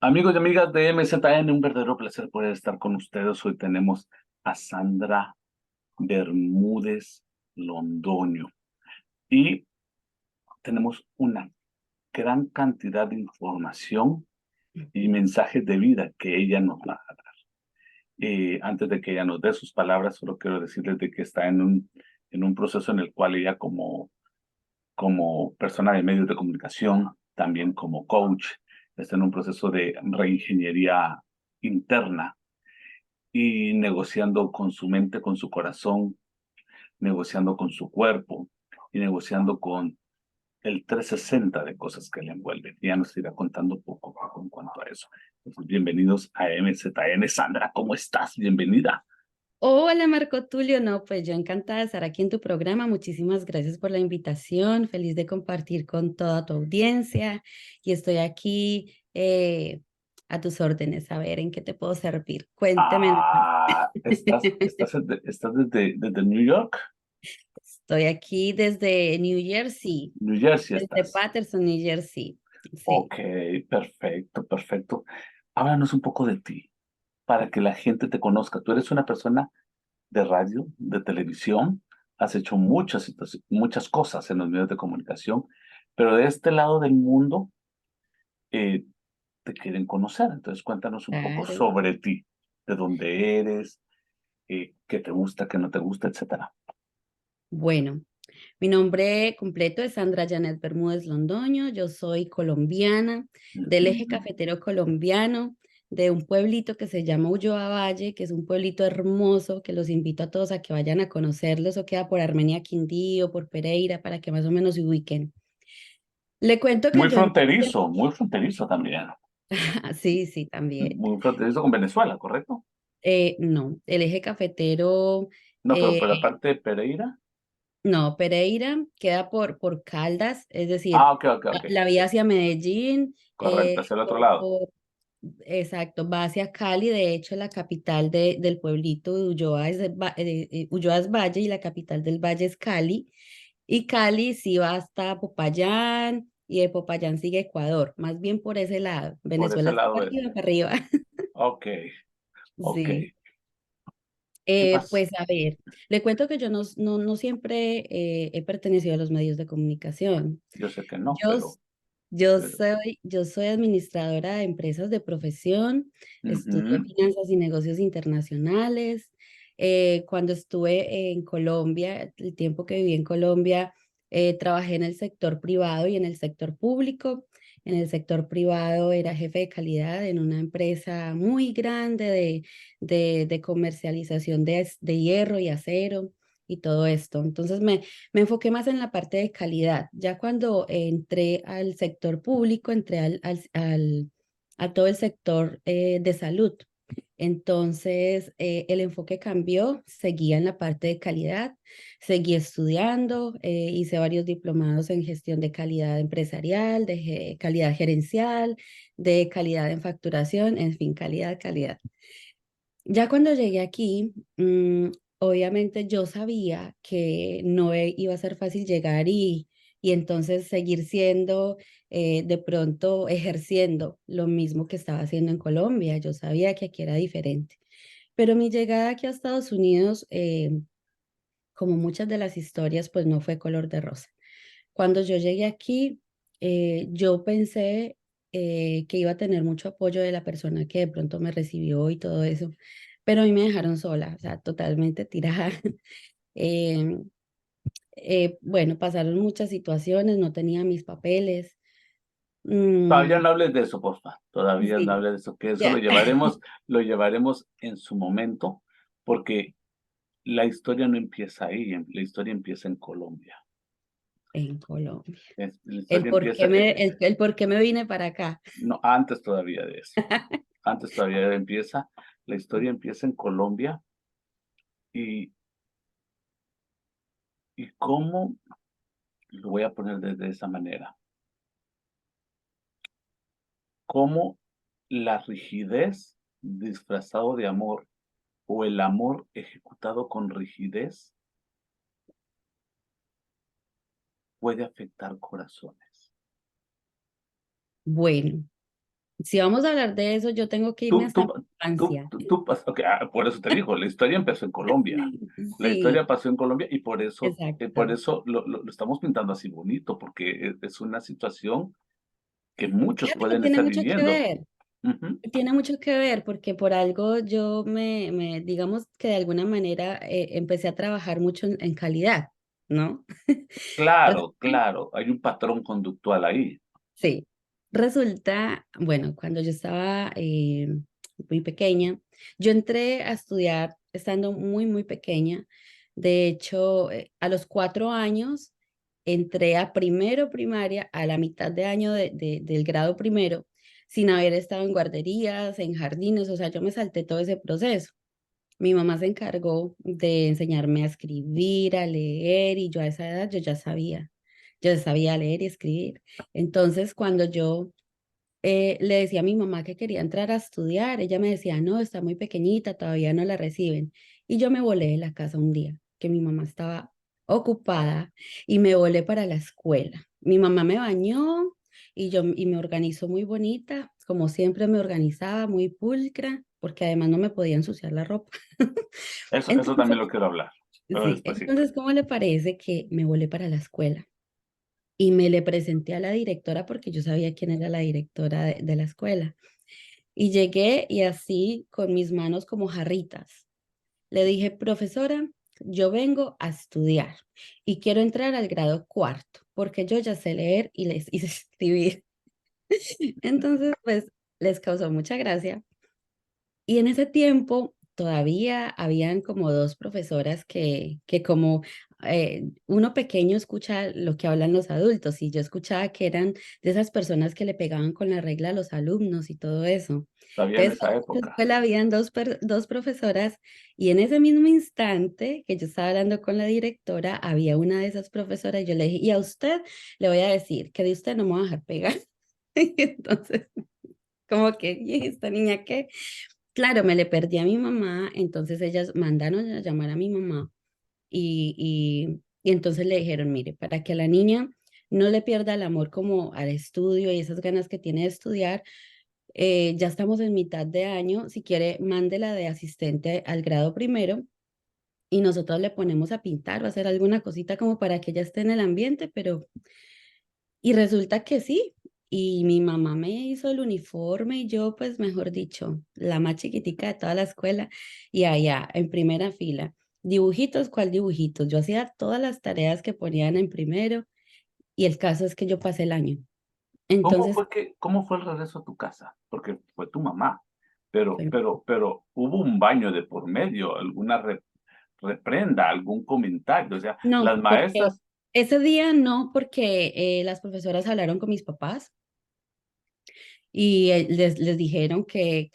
Amigos y amigas de MZN, un verdadero placer poder estar con ustedes. Hoy tenemos a Sandra Bermúdez Londoño y tenemos una gran cantidad de información y mensajes de vida que ella nos va a dar. Antes de que ella nos dé sus palabras, solo quiero decirles de que está en un proceso en el cual ella como persona de medios de comunicación, también como coach, está en un proceso de reingeniería interna y negociando con su mente, con su corazón, negociando con su cuerpo y negociando con el 360 de cosas que le envuelven. Y ya nos irá contando poco a poco en cuanto a eso. Entonces, bienvenidos a MZN. Sandra, ¿cómo estás? Bienvenida. Hola Marco Tulio, no, pues yo encantada de estar aquí en tu programa. Muchísimas gracias por la invitación. Feliz de compartir con toda tu audiencia y estoy aquí a tus órdenes, a ver en qué te puedo servir. Cuénteme más. ¿Estás desde New York? Estoy aquí desde New Jersey, New Jersey desde estás. Paterson, New Jersey. Sí. Ok, perfecto, perfecto. Háblanos un poco de ti, para que la gente te conozca. Tú eres una persona de radio, de televisión, has hecho muchas cosas en los medios de comunicación, pero de este lado del mundo eh, te quieren conocer. Entonces cuéntanos un poco Claro. sobre ti, de dónde eres, qué te gusta, qué no te gusta, etcétera. Bueno, mi nombre completo es Sandra Janet Bermúdez Londoño. Yo soy colombiana, del eje Ujú. cafetero colombiano, de un pueblito que se llama Ulloa Valle, que es un pueblito hermoso, que los invito a todos a que vayan a conocerlo. Eso queda por Armenia Quindío, por Pereira, para que más o menos se ubiquen. Le cuento que yo empecé, Muy fronterizo también. sí, sí, también. Muy fronterizo con Venezuela, ¿correcto? No, el eje cafetero, No, pero eh, por la parte de Pereira. no, Pereira queda por Caldas, es decir, Ah, ok, ok, ok. la vía hacia Medellín, Correcto, hacia el otro lado. exacto, va hacia Cali. De hecho, la capital del pueblito de Ulloa Ulloa es Valle y la capital del valle es Cali. Y Cali sí va hasta Popayán y de Popayán sigue Ecuador, más bien por ese lado. Por ese Venezuela está lado para es. arriba, para arriba. Ok, ok. Sí. ¿Qué pasa? Pues a ver, le cuento que yo no siempre he pertenecido a los medios de comunicación. Yo sé que no, Yo, pero, s- yo pero soy, yo soy administradora de empresas de profesión, estudié ujú. finanzas y negocios internacionales. Cuando estuve en Colombia, el tiempo que viví en Colombia, trabajé en el sector privado y en el sector público. En el sector privado era jefe de calidad en una empresa muy grande de comercialización de hierro y acero y todo esto. Entonces me enfoqué más en la parte de calidad. Ya cuando entré al sector público, entré a todo el sector de salud. Entonces, el enfoque cambió, seguía en la parte de calidad, seguí estudiando, hice varios diplomados en gestión de calidad empresarial, calidad gerencial, de calidad en facturación, en fin, calidad, calidad. Ya cuando llegué aquí, obviamente yo sabía que no iba a ser fácil llegar y entonces seguir siendo, de pronto ejerciendo lo mismo que estaba haciendo en Colombia. Yo sabía que aquí era diferente. Pero mi llegada aquí a Estados Unidos, como muchas de las historias, pues no fue color de rosa. Cuando yo llegué aquí, yo pensé que iba a tener mucho apoyo de la persona que de pronto me recibió y todo eso, pero a mí me dejaron sola, o sea, totalmente tirada. Eh, bueno, pasaron muchas situaciones, no tenía mis papeles. Todavía Mm, no hables de eso, porfa. Todavía no sí, hables de eso, que eso ya, lo llevaremos en su momento, porque la historia no empieza ahí, la historia empieza en Colombia. en Colombia. La historia empieza, El por qué me vine para acá. no, antes todavía de eso. Antes todavía empieza, la historia empieza en Colombia y, y cómo, lo voy a poner desde esa manera, cómo la rigidez disfrazado de amor o el amor ejecutado con rigidez puede afectar corazones. Bueno. Si vamos a hablar de eso, yo tengo que irme Tú, hasta tú, mi infancia. ok, por eso te digo, la historia empezó en Colombia. La Sí, historia pasó en Colombia y por exacto. eso lo estamos pintando así bonito, porque es una situación que muchos Fíjate que pueden tiene estar mucho que viviendo. ver. Ujú. Tiene mucho que ver porque por algo yo digamos que de alguna manera empecé a trabajar mucho en calidad, ¿no? Claro, Resulta- claro, hay un patrón conductual ahí. Sí, resulta, bueno, cuando yo estaba muy pequeña, yo entré a estudiar estando muy pequeña. De hecho, a los 4 años entré a primero primaria, a la mitad de año del grado primero, sin haber estado en guarderías, en jardines, o sea, yo me salté todo ese proceso. Mi mamá se encargó de enseñarme a escribir, a leer, y yo a esa edad yo sabía leer y escribir. Entonces, cuando yo le decía a mi mamá que quería entrar a estudiar, ella me decía, no, está muy pequeñita, todavía no la reciben. Y yo me volé de la casa un día, que mi mamá estaba ocupada, y me volé para la escuela. Mi mamá me bañó y me organizó muy bonita, como siempre me organizaba, muy pulcra, porque además no me podía ensuciar la ropa. Eso Entonces, también lo quiero hablar, pero sí, despuesito. entonces, ¿cómo le parece que me volé para la escuela? Y me le presenté a la directora porque yo sabía quién era la directora de la escuela. Y llegué y así con mis manos como jarritas. Le dije, profesora, yo vengo a estudiar y quiero entrar al grado cuarto porque yo ya sé leer y les hice escribir. Entonces, pues les causó mucha gracia. Y en ese tiempo todavía habían como dos profesoras que como uno pequeño escucha lo que hablan los adultos, y yo escuchaba que eran de esas personas que le pegaban con la regla a los alumnos y todo eso. Todavía en Entonces, esa en la época. escuela habían dos profesoras, y en ese mismo instante que yo estaba hablando con la directora, había una de esas profesoras y yo le dije, y a usted le voy a decir que de usted no me voy a dejar pegar. Entonces, como que, ¿y esta niña qué? Claro, me le perdí a mi mamá, entonces ellas mandaron a llamar a mi mamá, y entonces le dijeron, mire, para que a la niña no le pierda el amor como al estudio y esas ganas que tiene de estudiar, ya estamos en mitad de año, si quiere, mándela de asistente al grado primero y nosotros le ponemos a pintar o a hacer alguna cosita como para que ella esté en el ambiente, pero y resulta que sí. Y mi mamá me hizo el uniforme y yo, pues mejor dicho, la más chiquitica de toda la escuela, y allá en primera fila. Dibujitos, ¿cuál dibujitos? Yo hacía todas las tareas que ponían en primero, y el caso es que yo pasé el año. Entonces, Cómo fue el regreso a tu casa? Porque fue tu mamá, fue- pero hubo un baño de por medio, alguna reprenda, algún comentario, o sea, no, las porque maestras, ese día no, porque las profesoras hablaron con mis papás y les dijeron que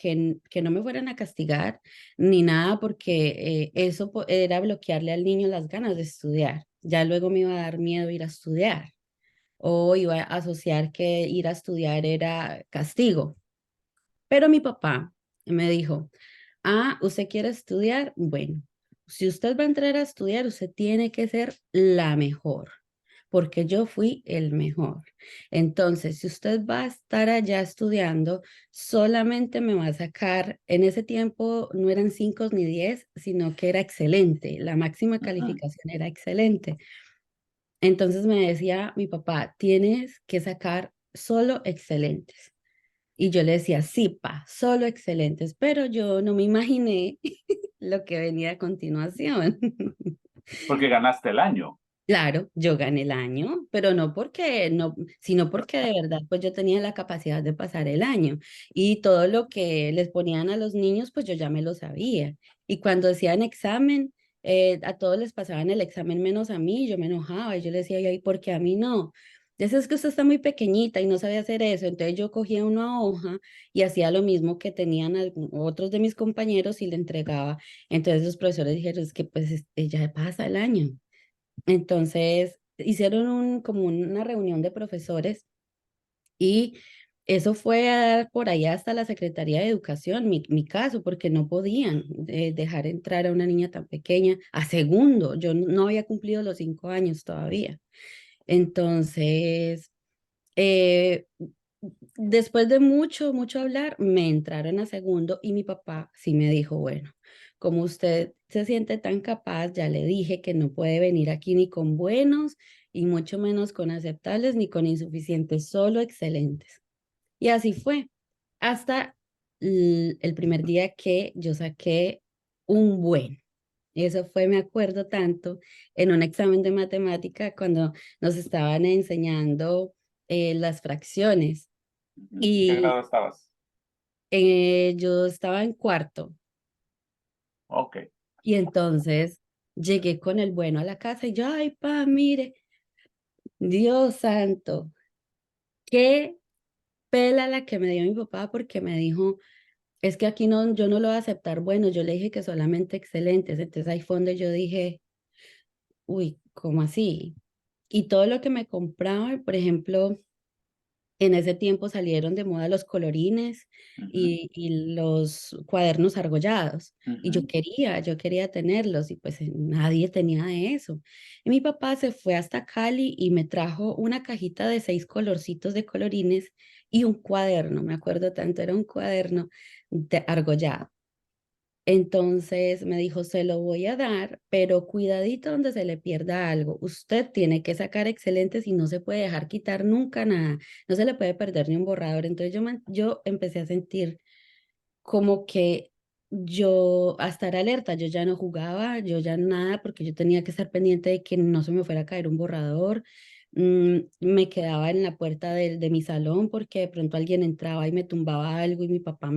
no me fueran a castigar ni nada, porque eso era bloquearle al niño las ganas de estudiar. Ya luego me iba a dar miedo ir a estudiar, o iba a asociar que ir a estudiar era castigo. Pero mi papá me dijo, ah, ¿usted quiere estudiar? Bueno, si usted va a entrar a estudiar, usted tiene que ser la mejor, porque yo fui el mejor. Entonces, si usted va a estar allá estudiando, solamente me va a sacar, en ese tiempo no eran 5 ni 10, sino que era excelente, la máxima ujú, calificación era excelente. Entonces me decía mi papá, tienes que sacar solo excelentes. Y yo le decía, sí, pa, solo excelentes, pero yo no me imaginé lo que venía a continuación. porque ganaste el año. Claro, yo gané el año, pero no porque no, sino porque de verdad pues yo tenía la capacidad de pasar el año, y todo lo que les ponían a los niños pues yo ya me lo sabía. Y cuando hacían examen, a todos les pasaban el examen menos a mí, yo me enojaba y yo le decía, ¿y por qué a mí no? Eso es que usted está muy pequeñita y no sabe hacer eso. Entonces yo cogía una hoja y hacía lo mismo que tenían otros de mis compañeros y le entregaba. Entonces los profesores dijeron, es que pues ya pasa el año. Entonces hicieron como una reunión de profesores, y eso fue a dar por allá hasta la Secretaría de Educación, mi caso, porque no podían dejar entrar a una niña tan pequeña a segundo. Yo no había cumplido los 5 años todavía. Entonces, eh, después de mucho, mucho hablar, me entraron a segundo y mi papá sí me dijo, bueno, como usted se siente tan capaz, ya le dije que no puede venir aquí ni con buenos y mucho menos con aceptables ni con insuficientes, solo excelentes. Y así fue, hasta el primer día que yo saqué un buen. Eso fue, me acuerdo tanto, en un examen de matemática cuando nos estaban enseñando las fracciones. Ujú. ¿Qué Y grado estabas? yo estaba en cuarto Ok. y entonces llegué con el bueno a la casa y yo, ay, pa, mire, Dios santo, qué pela la que me dio mi papá porque me dijo, es que aquí no, yo no lo voy a aceptar bueno, yo le dije que solamente excelentes, entonces ahí fue donde yo dije, uy, ¿cómo así? Y todo lo que me compraba, por ejemplo, en ese tiempo salieron de moda los colorines Ujú, y los cuadernos argollados. Y ujú. yo quería tenerlos y pues nadie tenía de eso. Y mi papá se fue hasta Cali y me trajo una cajita de 6 colorcitos de colorines y un cuaderno, me acuerdo tanto, era un cuaderno de argollado. Entonces me dijo, se lo voy a dar, pero cuidadito donde se le pierda algo. Usted tiene que sacar excelentes y no se puede dejar quitar nunca nada. No se le puede perder ni un borrador. Entonces yo empecé a sentir como que yo a estar alerta, yo ya no jugaba, yo ya nada, porque yo tenía que estar pendiente de que no se me fuera a caer un borrador. Me quedaba en la puerta de mi salón porque de pronto alguien entraba y me tumbaba algo y mi papá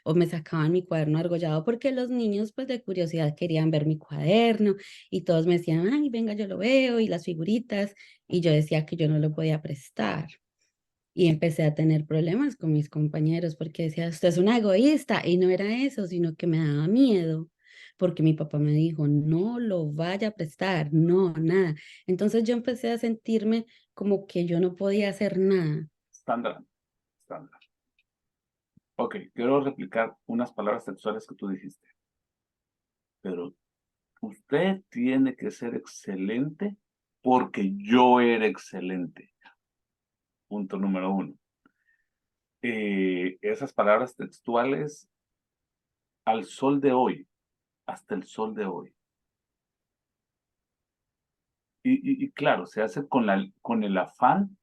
o me sacaban mi cuaderno argollado porque los niños pues de curiosidad querían ver mi cuaderno y todos me decían, ay, venga, yo lo veo y las figuritas y yo decía que yo no lo podía prestar. Y empecé a tener problemas con mis compañeros porque decía, usted es una egoísta. Y no era eso, sino que me daba miedo porque mi papá me dijo, no lo vaya a prestar, no, nada. Entonces yo empecé a sentirme como que yo no podía hacer nada. Sandra, Sandra. Ok, quiero replicar unas palabras textuales que tú dijiste. Pero usted tiene que ser excelente porque yo era excelente. Punto número uno. Esas palabras textuales al sol de hoy, hasta el sol de hoy. Y claro, se hace con el afán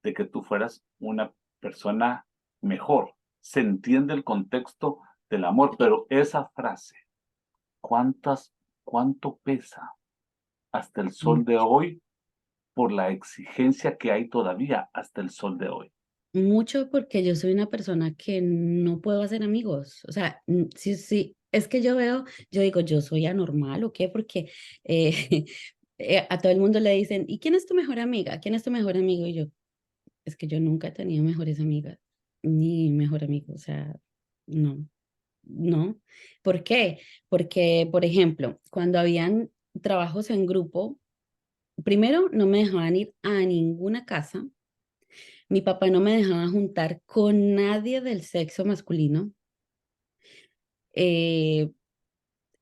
de que tú fueras una persona mejor. Se entiende el contexto del amor, pero esa frase, ¿cuántas, cuánto pesa hasta el sol de hoy por la exigencia que hay todavía hasta el sol de hoy? Mucho porque yo soy una persona que no puedo hacer amigos. O sea, sí, sí, es que yo veo, yo digo, yo soy anormal o qué, porque eh, a todo el mundo le dicen, ¿y quién es tu mejor amiga? ¿Quién es tu mejor amigo? Y yo, es que yo nunca he tenido mejores amigas, ni mejor amigo, o sea, no, no. ¿Por qué? Porque, por ejemplo, cuando habían trabajos en grupo, primero no me dejaban ir a ninguna casa, mi papá no me dejaba juntar con nadie del sexo masculino, eh,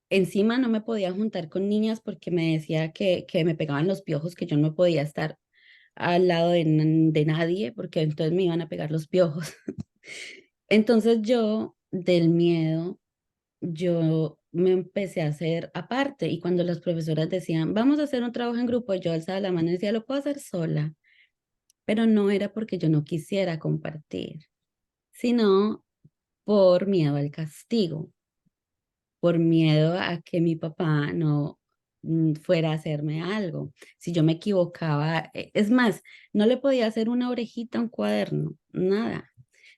encima no me podía juntar con niñas porque me decía que me pegaban los piojos, que yo no podía estar al lado de nadie porque entonces me iban a pegar los piojos. Entonces yo, del miedo, yo me empecé a hacer aparte y cuando las profesoras decían, vamos a hacer un trabajo en grupo, yo alzaba la mano y decía, lo puedo hacer sola, pero no era porque yo no quisiera compartir, sino por miedo al castigo, por miedo a que mi papá no fuera a hacerme algo. Si yo me equivocaba, es más, no le podía hacer una orejita a un cuaderno, nada.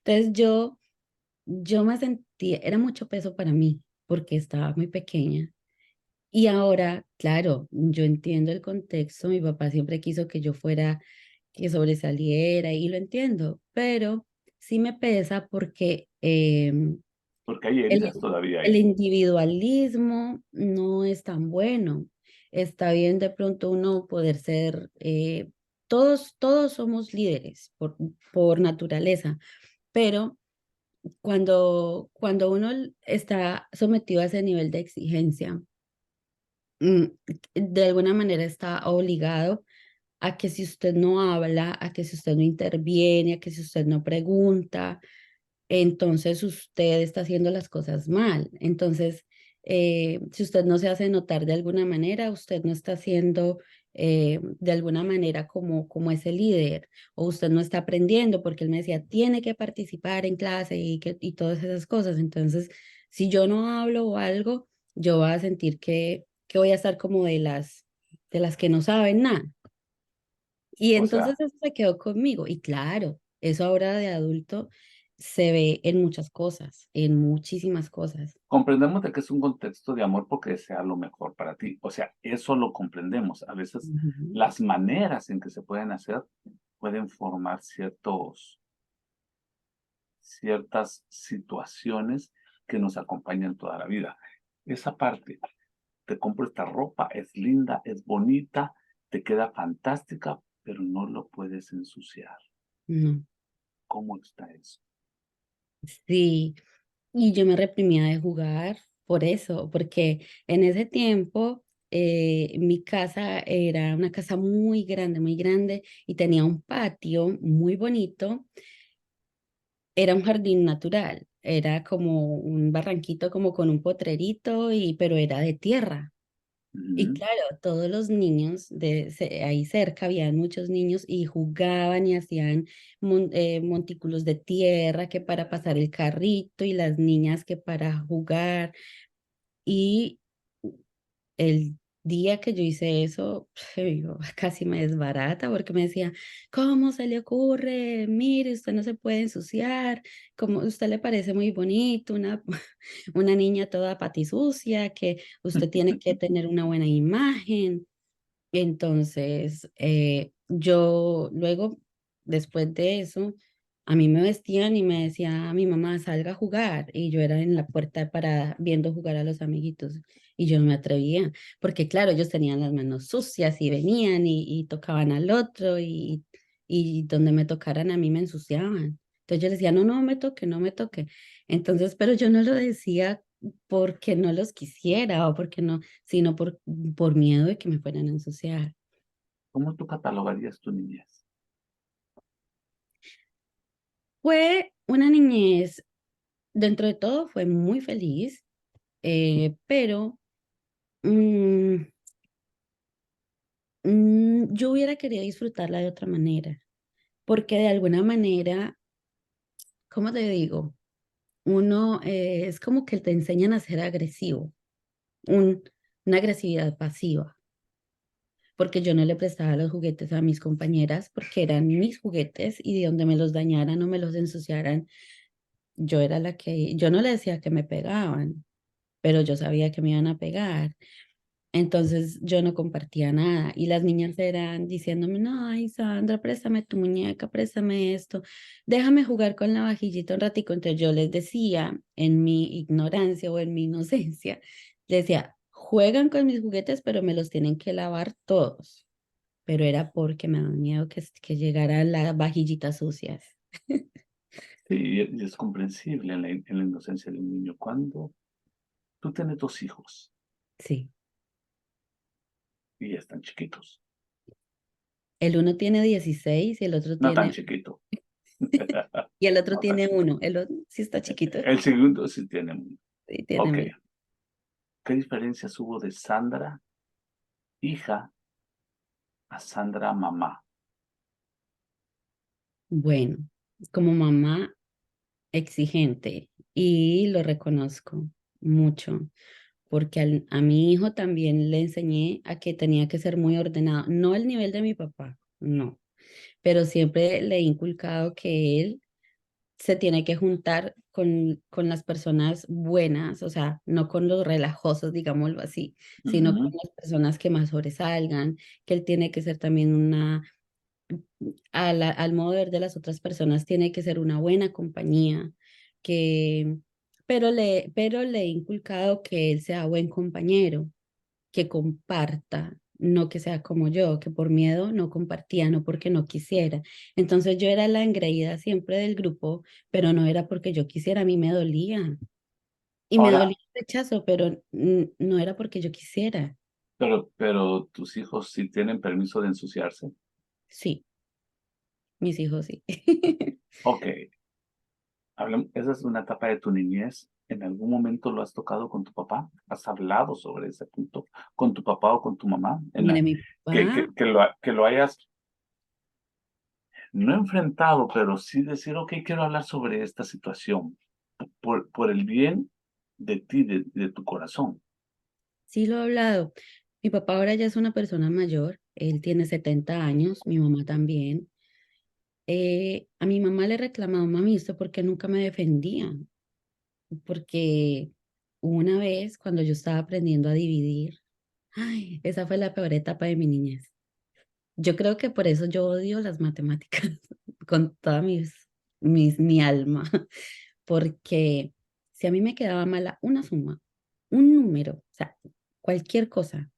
Entonces yo me sentía, era mucho peso para mí porque estaba muy pequeña. Y ahora, claro, yo entiendo el contexto, mi papá siempre quiso que yo fuera, que sobresaliera y lo entiendo, pero sí me pesa porque Porque hay el, heridas todavía el ahí. individualismo no es tan bueno. Está bien de pronto uno poder ser, todos somos líderes por naturaleza, pero cuando uno está sometido a ese nivel de exigencia, mm, de alguna manera está obligado a que si usted no habla, a que si usted no interviene, a que si usted no pregunta, entonces usted está haciendo las cosas mal. Entonces, si usted no se hace notar de alguna manera, usted no está haciendo de alguna manera como ese líder, o usted no está aprendiendo, porque él me decía, tiene que participar en clase y todas esas cosas. Entonces, si yo no hablo o algo, yo voy a sentir que voy a estar como de las que no saben nada. Y O entonces sea, eso se quedó conmigo. Y claro, eso ahora de adulto se ve en muchas cosas, en muchísimas cosas. comprendemos de que es un contexto de amor porque desea lo mejor para ti. O sea, eso lo comprendemos. A veces Ujú. las maneras en que se pueden hacer pueden formar ciertas situaciones que nos acompañan toda la vida. Esa parte, te compro esta ropa, es linda, es bonita, te queda fantástica, pero no lo puedes ensuciar. No, ¿Cómo está eso? sí. Y yo me reprimía de jugar por eso, porque en ese tiempo mi casa era una casa muy grande y tenía un patio muy bonito. Era un jardín natural, era como un barranquito como con un potrerito pero era de tierra. Y Ujú. claro, todos los niños ahí cerca, había muchos niños y jugaban y hacían montículos de tierra que para pasar el carrito y las niñas que para jugar. Y el día que yo hice eso, yo casi me desbarata porque me decía, ¿cómo se le ocurre? Mire, usted no se puede ensuciar, como a usted le parece muy bonito, una niña toda patisucia, que usted tiene que tener una buena imagen. Entonces, yo luego, después de eso, a mí me vestían y me decía mi mamá, salga a jugar. Y yo era en la puerta parada viendo jugar a los amiguitos. Y yo no me atrevía, porque claro, ellos tenían las manos sucias y venían y tocaban al otro y donde me tocaran a mí me ensuciaban. Entonces yo les decía, no, no me toque, no me toque. Entonces, pero yo no lo decía porque no los quisiera o porque no, sino por miedo de que me fueran a ensuciar. ¿Cómo tú catalogarías tu niñez? Fue una niñez, dentro de todo, fue muy feliz, pero mm, yo hubiera querido disfrutarla de otra manera, porque de alguna manera, ¿cómo te digo? Uno es como que te enseñan a ser agresivo, un, una agresividad pasiva, porque yo no le prestaba los juguetes a mis compañeras porque eran mis juguetes y de donde me los dañaran o me los ensuciaran, yo era la que, yo no le decía que me pegaban, pero yo sabía que me iban a pegar. Entonces yo no compartía nada y las niñas eran diciéndome, no, ay, Sandra, préstame tu muñeca, préstame esto, déjame jugar con la vajillita un ratico. Entonces yo les decía, en mi ignorancia o en mi inocencia, les decía, juegan con mis juguetes, pero me los tienen que lavar todos. Pero era porque me daba miedo que llegaran las vajillitas sucias. Sí, y es comprensible en la inocencia de un niño. Cuando tú tienes dos hijos Sí. y ya están chiquitos, El uno tiene 16 y el otro no tan tiene, chiquito, y el otro no tan tiene chiquito. uno. El otro sí está chiquito. El segundo sí tiene uno. Sí, tiene Ok, menos. ¿qué diferencias hubo de Sandra, hija, a Sandra, mamá? Bueno, como mamá exigente y lo reconozco mucho, porque a mi hijo también le enseñé a que tenía que ser muy ordenado, no al nivel de mi papá, no, pero siempre le he inculcado que él se tiene que juntar con las personas buenas, o sea, no con los relajosos, digámoslo así, sino con Ujú. las personas que más sobresalgan, que él tiene que ser también al modo de ver de las otras personas, tiene que ser una buena compañía, que, pero le he inculcado que él sea buen compañero, que comparta, no que sea como yo, que por miedo no compartía, no porque no quisiera. Entonces yo era la engreída siempre del grupo, pero no era porque yo quisiera, a mí me dolía. Y me Ahora, dolía el rechazo, pero no era porque yo quisiera. pero tus hijos sí tienen permiso de ensuciarse. Sí, mis hijos sí. Ok, esa es una etapa de tu niñez. ¿En algún momento lo has tocado con tu papá? ¿Has hablado sobre ese punto con tu papá o con tu mamá? Mire, mi papá, Que lo hayas no enfrentado, pero sí decir, ok, quiero hablar sobre esta situación por el bien de ti, de tu corazón. sí lo he hablado. Mi papá ahora ya es una persona mayor, él tiene 70 años, mi mamá también. A mi mamá le reclamaba, mami, ¿usted por qué nunca me defendía? Porque una vez cuando yo estaba aprendiendo a dividir, ay, esa fue la peor etapa de mi niñez. Yo creo que por eso yo odio las matemáticas con toda mi alma, porque si a mí me quedaba mala una suma, un número, o sea, cualquier cosa,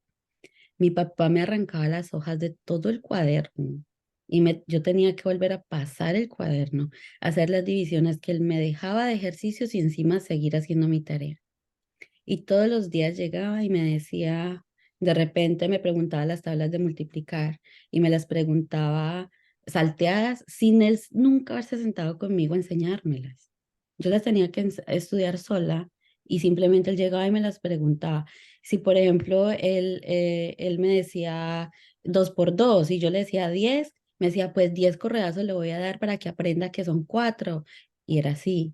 mi papá me arrancaba las hojas de todo el cuaderno y yo tenía que volver a pasar el cuaderno, hacer las divisiones que él me dejaba de ejercicios y encima seguir haciendo mi tarea. Y todos los días llegaba y me decía, de repente me preguntaba las tablas de multiplicar y me las preguntaba salteadas sin él nunca haberse sentado conmigo a enseñármelas. Yo las tenía que estudiar sola y simplemente él llegaba y me las preguntaba. Si, por ejemplo, él me decía 2 por 2 y yo le decía 10, me decía, pues 10 correazos le voy a dar para que aprenda que son 4. Y era así.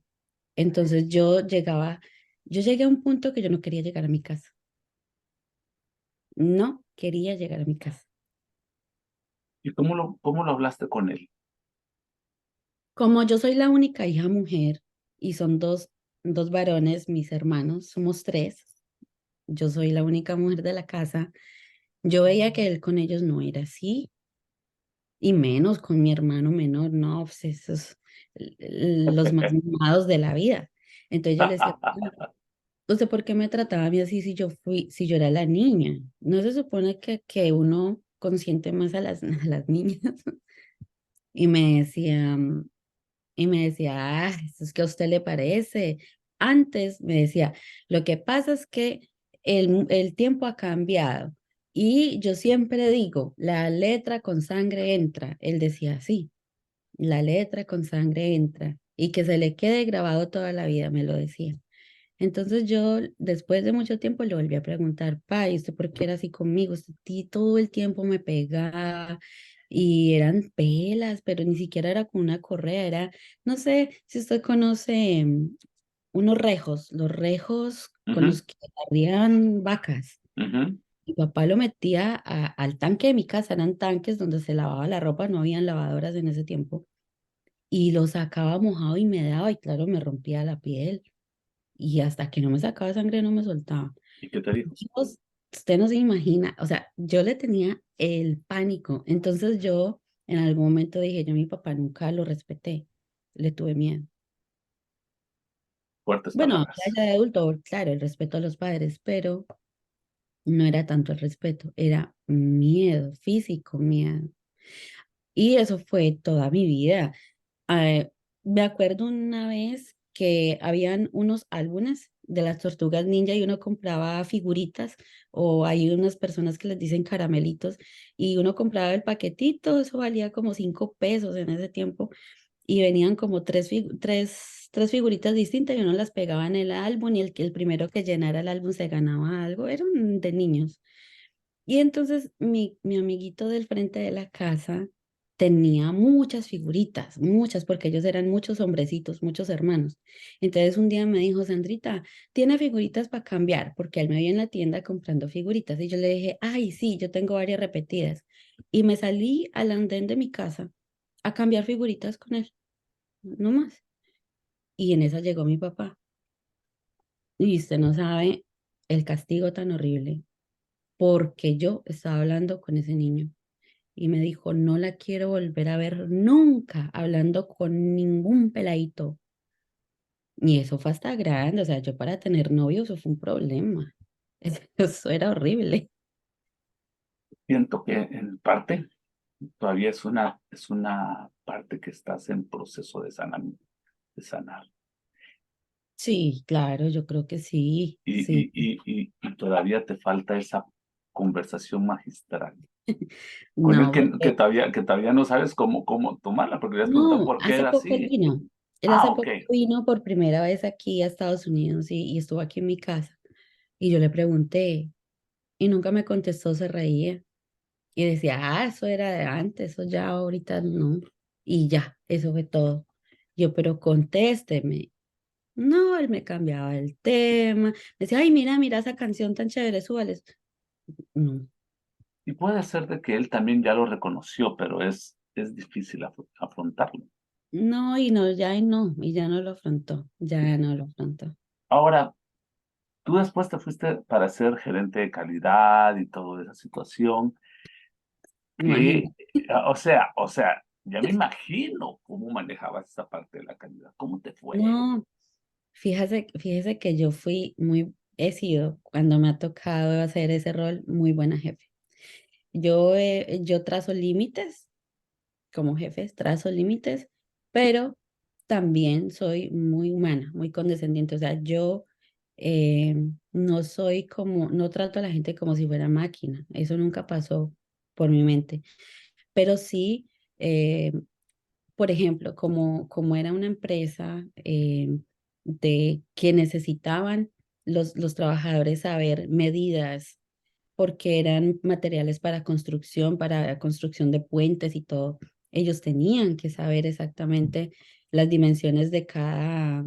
Entonces yo llegué a un punto que yo no quería llegar a mi casa. No quería llegar a mi casa. ¿Y cómo lo hablaste con él? Como yo soy la única hija mujer y son dos varones, mis hermanos, somos tres, yo soy la única mujer de la casa, yo veía que él con ellos no era así, y menos con mi hermano menor, no, pues esos, los más mimados de la vida. Entonces yo le decía, ¿usted por qué me trataba a mí así si yo era la niña? ¿No se supone que uno consiente más a a las niñas? Y me decía, eso es que a usted le parece. Antes me decía, lo que pasa es que el tiempo ha cambiado. Y yo siempre digo, la letra con sangre entra. Él decía, sí, la letra con sangre entra. Y que se le quede grabado toda la vida, me lo decía. Entonces yo, después de mucho tiempo, le volví a preguntar, pa, ¿y usted por qué era así conmigo? Usted todo el tiempo me pegaba y eran pelas, pero ni siquiera era con una correa, era, no sé si usted conoce unos rejos, los rejos con Ujú, los que arrian vacas. ujú. Mi papá lo metía al tanque de mi casa, eran tanques donde se lavaba la ropa, no habían lavadoras en ese tiempo, y lo sacaba mojado y me daba, y claro, me rompía la piel y hasta que no me sacaba sangre no me soltaba. ¿Y qué te dijo? Dios, usted no se imagina, o sea, yo le tenía el pánico, entonces yo en algún momento dije, yo a mi papá nunca lo respeté, le tuve miedo. Fuertes Bueno, ahora palabras. ya de adulto, claro, el respeto a los padres, pero no era tanto el respeto, era miedo, físico, miedo. Y eso fue toda mi vida. Eh, Me acuerdo una vez que habían unos álbumes de las tortugas ninja y uno compraba figuritas o hay unas personas que les dicen caramelitos y uno compraba el paquetito, eso valía como 5 pesos en ese tiempo y venían como tres figuritas distintas y uno las pegaba en el álbum y el primero que llenara el álbum se ganaba algo, eran de niños. Y entonces mi amiguito del frente de la casa tenía muchas figuritas, muchas, porque ellos eran muchos hombrecitos, muchos hermanos. Entonces un día me dijo, Sandrita, ¿tiene figuritas para cambiar? Porque él me vio en la tienda comprando figuritas. Y yo le dije, ay, sí, yo tengo varias repetidas. Y me salí al andén de mi casa a cambiar figuritas con él, no más. Y en esa llegó mi papá. Y usted no sabe el castigo tan horrible, porque yo estaba hablando con ese niño. Y me dijo, no la quiero volver a ver nunca hablando con ningún peladito. Y eso fue hasta grande, o sea, yo para tener novio eso fue un problema. Eso era horrible. Siento que en parte todavía es una parte que estás en proceso de sanar. Sí, claro, yo creo que sí, Y, sí. y, y, y, y todavía te falta esa conversación magistral. con el No, porque que todavía no sabes cómo tomarla, porque le has preguntado no, por qué hace era poco así. él vino. Él Ah, hace ok. poco vino por primera vez aquí a Estados Unidos y estuvo aquí en mi casa. Y yo le pregunté y nunca me contestó, se reía. Y decía, ah, eso era de antes, eso ya ahorita no. Y ya, eso fue todo. Yo, pero contésteme. No, él me cambiaba el tema. Me decía, ay, mira, mira esa canción tan chévere, súbales. No, Y puede ser de que él también ya lo reconoció, pero es difícil afrontarlo. no, y ya no lo afrontó, ya no lo afrontó. Ahora, tú después te fuiste para ser gerente de calidad y toda esa situación que, Imagina. ya me imagino cómo manejabas esa parte de la calidad. ¿Cómo te fue? No, fíjese que yo he sido, cuando me ha tocado hacer ese rol, muy buena jefe. Yo trazo límites como jefes, trazo límites, pero también soy muy humana, muy condescendiente. O sea, yo no soy como, no trato a la gente como si fuera máquina. Eso nunca pasó por mi mente. Pero sí, eh, por ejemplo, como era una empresa de que necesitaban los trabajadores saber medidas porque eran materiales para construcción de puentes y todo. Ellos tenían que saber exactamente las dimensiones de cada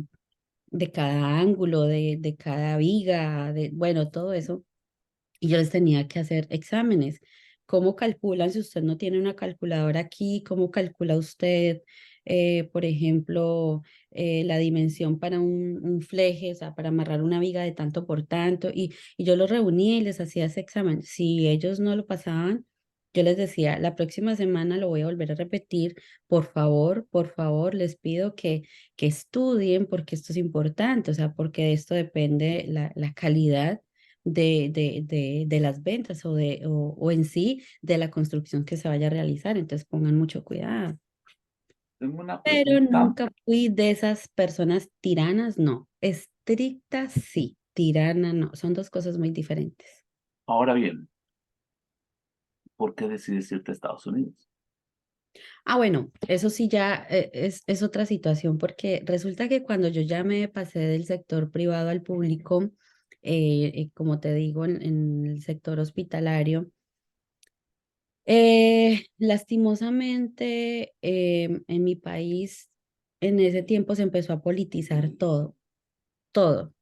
ángulo, de cada viga, bueno, todo eso. Y yo les tenía que hacer exámenes. ¿Cómo calculan si usted no tiene una calculadora aquí? ¿Cómo calcula usted, por ejemplo, la dimensión para un fleje, o sea, para amarrar una viga de tanto por tanto? Y yo los reunía y les hacía ese examen. Si ellos no lo pasaban, yo les decía, la próxima semana lo voy a volver a repetir. Por favor, les pido que estudien porque esto es importante, o sea, porque de esto depende la calidad de las ventas o en sí de la construcción que se vaya a realizar. Entonces pongan mucho cuidado. Tengo una Pero pregunta. nunca fui de esas personas tiranas, no. Estrictas, sí. Tirana, no. Son dos cosas muy diferentes. Ahora bien, ¿por qué decides irte a Estados Unidos? Ah, bueno, eso sí ya es otra situación porque resulta que cuando yo ya me pasé del sector privado al público, como te digo, en el sector hospitalario, lastimosamente, en mi país, en ese tiempo se empezó a politizar todo, todo.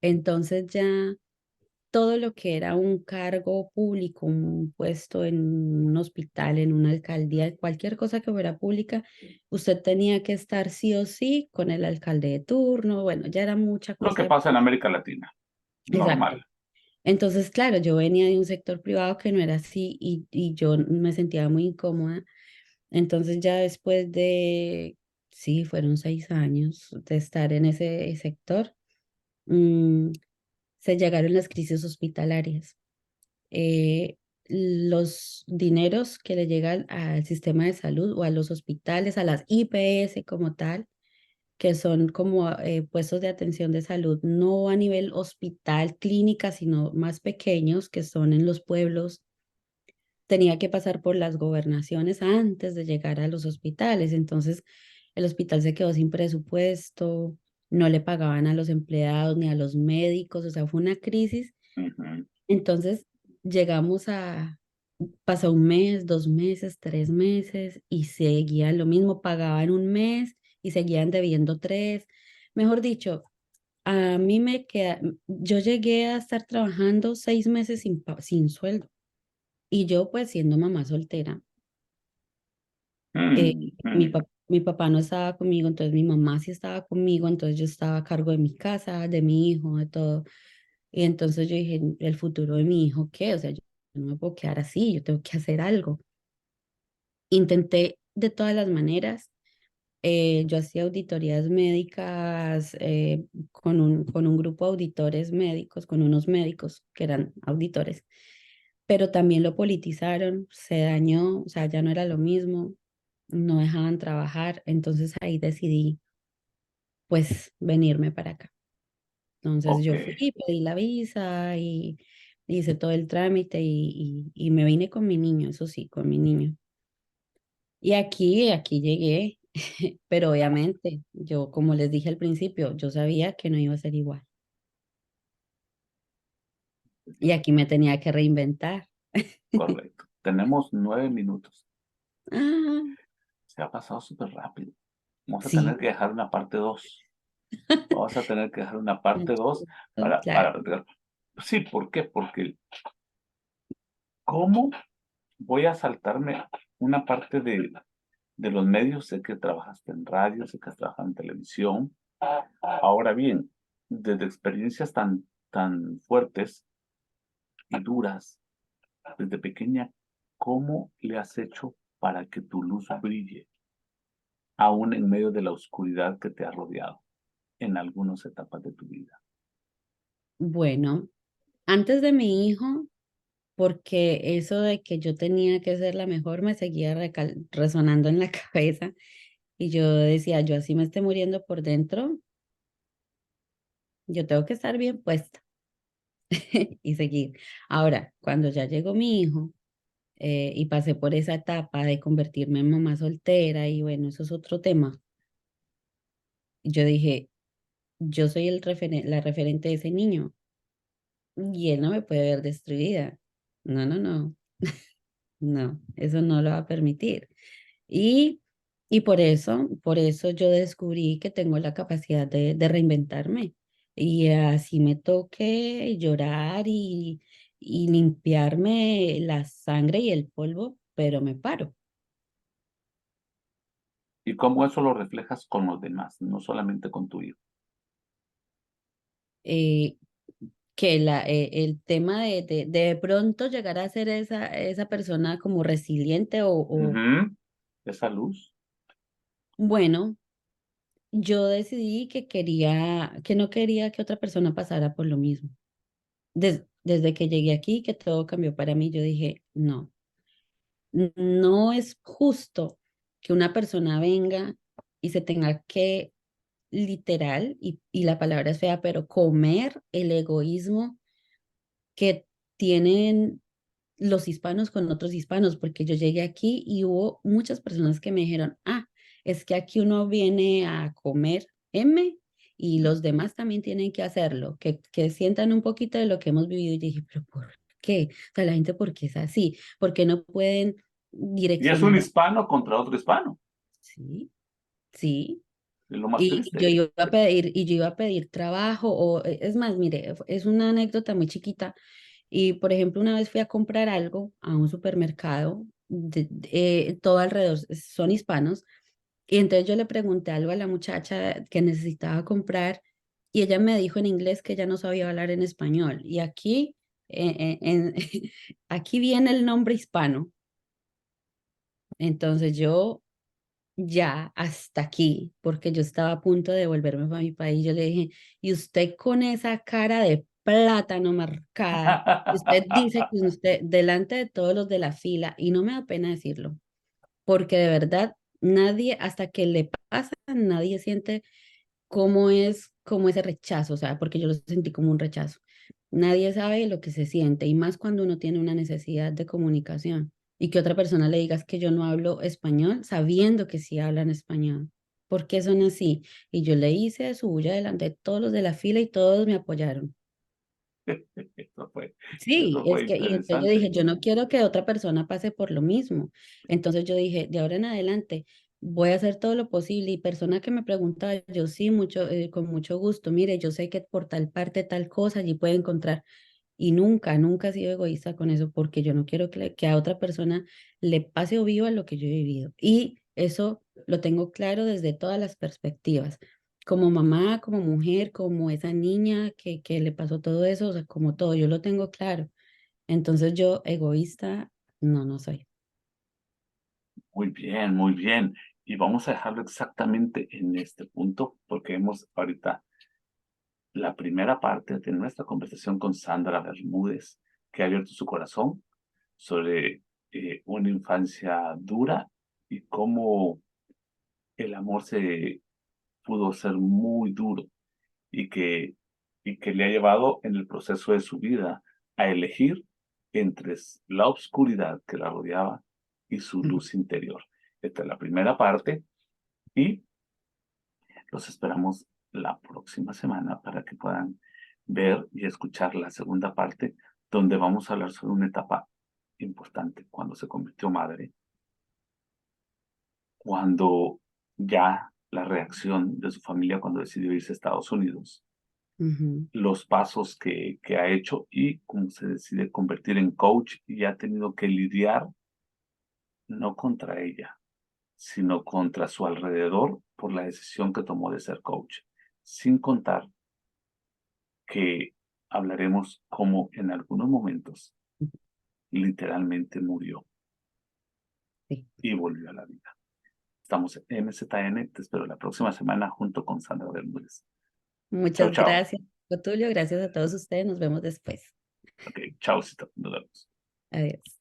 Entonces ya todo lo que era un cargo público, un puesto en un hospital, en una alcaldía, cualquier cosa que fuera pública, usted tenía que estar sí o sí con el alcalde de turno. Bueno, ya era mucha Lo que cosa. pasa en América Latina, Exacto. normal. Entonces, claro, yo venía de un sector privado que no era así y yo me sentía muy incómoda. Entonces ya después de, sí, fueron 6 años de estar en ese sector, mm, se llegaron las crisis hospitalarias. Eh, los dineros que le llegan al sistema de salud o a los hospitales, a las IPS como tal, que son como puestos de atención de salud, no a nivel hospital, clínica, sino más pequeños, que son en los pueblos, tenía que pasar por las gobernaciones antes de llegar a los hospitales. Entonces, el hospital se quedó sin presupuesto, no le pagaban a los empleados ni a los médicos, o sea, fue una crisis. Ujú. Entonces, llegamos pasó un mes, 2 meses, 3 meses y seguían lo mismo, pagaban un mes y seguían debiendo tres. Mejor dicho, a mí yo llegué a estar trabajando 6 meses sin sueldo. Y yo pues siendo mamá soltera, Mm, mm. mi papá no estaba conmigo, entonces mi mamá sí estaba conmigo, entonces yo estaba a cargo de mi casa, de mi hijo, de todo. Y entonces yo dije, el futuro de mi hijo, ¿qué? O sea, yo no me puedo quedar así, yo tengo que hacer algo. Intenté de todas las maneras, yo hacía auditorías médicas con un grupo de auditores médicos, con unos médicos que eran auditores, pero también lo politizaron, se dañó, o sea, ya no era lo mismo, no dejaban trabajar, entonces ahí decidí pues venirme para acá. Entonces Ok. yo fui, pedí la visa y hice todo el trámite y me vine con mi niño, eso sí, con mi niño. Y aquí llegué, pero obviamente yo, como les dije al principio, yo sabía que no iba a ser igual. Y aquí me tenía que reinventar. Correcto. Tenemos 9 minutos. Ah, Se ha pasado súper rápido. Vamos a sí, tener que dejar una parte 2. Vamos a tener que dejar una parte 2 claro. para. Sí, ¿por qué? Porque ¿cómo voy a saltarme una parte de los medios? Sé que trabajaste en radio, sé que has trabajado en televisión. Ahora bien, desde experiencias tan fuertes y duras, desde pequeña, ¿cómo le has hecho para que tu luz brille aún en medio de la oscuridad que te ha rodeado en algunas etapas de tu vida? Bueno, antes de mi hijo, porque eso de que yo tenía que ser la mejor me seguía resonando en la cabeza y yo decía, yo así me esté muriendo por dentro, yo tengo que estar bien puesta y seguir. Ahora, cuando ya llegó mi hijo y pasé por esa etapa de convertirme en mamá soltera y bueno, eso es otro tema, yo dije, yo soy la referente de ese niño y él no me puede ver destruida. No, no, no, no, eso no lo va a permitir. Y, y por eso yo descubrí que tengo la capacidad de reinventarme. Y así me toque llorar y limpiarme la sangre y el polvo, pero me paro. Y cómo eso lo reflejas con los demás, no solamente con tu hijo. Eh, que el tema de pronto llegar a ser esa persona como resiliente Ujú. Esa luz. bueno, yo decidí que no quería que otra persona pasara por lo mismo. Desde que llegué aquí, que todo cambió para mí, yo dije, no, no es justo que una persona venga y se tenga que literal, y la palabra es fea, pero comer el egoísmo que tienen los hispanos con otros hispanos, porque yo llegué aquí y hubo muchas personas que me dijeron, ah, es que aquí uno viene a comer M y los demás también tienen que hacerlo, que sientan un poquito de lo que hemos vivido. Y yo dije, pero ¿por qué? O sea, la gente, ¿por qué es así? ¿Por qué no pueden Y es un direccionar? hispano contra otro hispano. Sí, sí. Es lo más Y yo triste. iba a pedir, y yo iba a pedir trabajo, o es más, mire, es una anécdota muy chiquita. Y por ejemplo, una vez fui a comprar algo a un supermercado, todo alrededor son hispanos, y entonces yo le pregunté algo a la muchacha que necesitaba comprar, y ella me dijo en inglés que ella no sabía hablar en español. Y aquí, aquí viene el nombre hispano. Entonces yo ya hasta aquí, porque yo estaba a punto de volverme para mi país. Yo le dije, y usted con esa cara de plátano marcada, y usted dice que usted delante de todos los de la fila, y no me da pena decirlo, porque de verdad nadie, hasta que le pasa, nadie siente cómo es como ese rechazo, o sea, porque yo lo sentí como un rechazo. Nadie sabe lo que se siente, y más cuando uno tiene una necesidad de comunicación y que otra persona le digas que yo no hablo español, sabiendo que sí hablan español. ¿Por qué son así? Y yo le hice de su bulla delante de todos los de la fila y todos me apoyaron. Eso fue, Sí, eso es fue que, y entonces yo interesante. dije, yo no quiero que otra persona pase por lo mismo. Entonces yo dije, de ahora en adelante voy a hacer todo lo posible. Y persona que me pregunta, yo sí, con mucho gusto. Mire, yo sé que por tal parte, tal cosa, allí puede encontrar. Y nunca, nunca he sido egoísta con eso, porque yo no quiero que a otra persona le pase o viva lo que yo he vivido. Y eso lo tengo claro desde todas las perspectivas, como mamá, como mujer, como esa niña que le pasó todo eso, o sea, como todo, yo lo tengo claro. Entonces yo egoísta, no, no soy. Muy bien, muy bien. Y vamos a dejarlo exactamente en este punto, porque hemos ahorita la primera parte de nuestra conversación con Sandra Bermúdez, que ha abierto su corazón sobre una infancia dura y cómo el amor se pudo ser muy duro y que le ha llevado en el proceso de su vida a elegir entre la oscuridad que la rodeaba y su luz interior. Esta es la primera parte y los esperamos la próxima semana para que puedan ver y escuchar la segunda parte, donde vamos a hablar sobre una etapa importante, cuando se convirtió madre, cuando ya la reacción de su familia cuando decidió irse a Estados Unidos, Ujú. los pasos que ha hecho y cómo se decide convertir en coach y ha tenido que lidiar no contra ella, sino contra su alrededor por la decisión que tomó de ser coach, sin contar que hablaremos cómo en algunos momentos literalmente murió Sí. y volvió a la vida. Estamos en MZN, te espero la próxima semana junto con Sandra Bermúdez. Chao, Muchas chao. gracias, Tulio. Gracias a todos ustedes. Nos vemos después. Ok, chao, nos vemos. Adiós.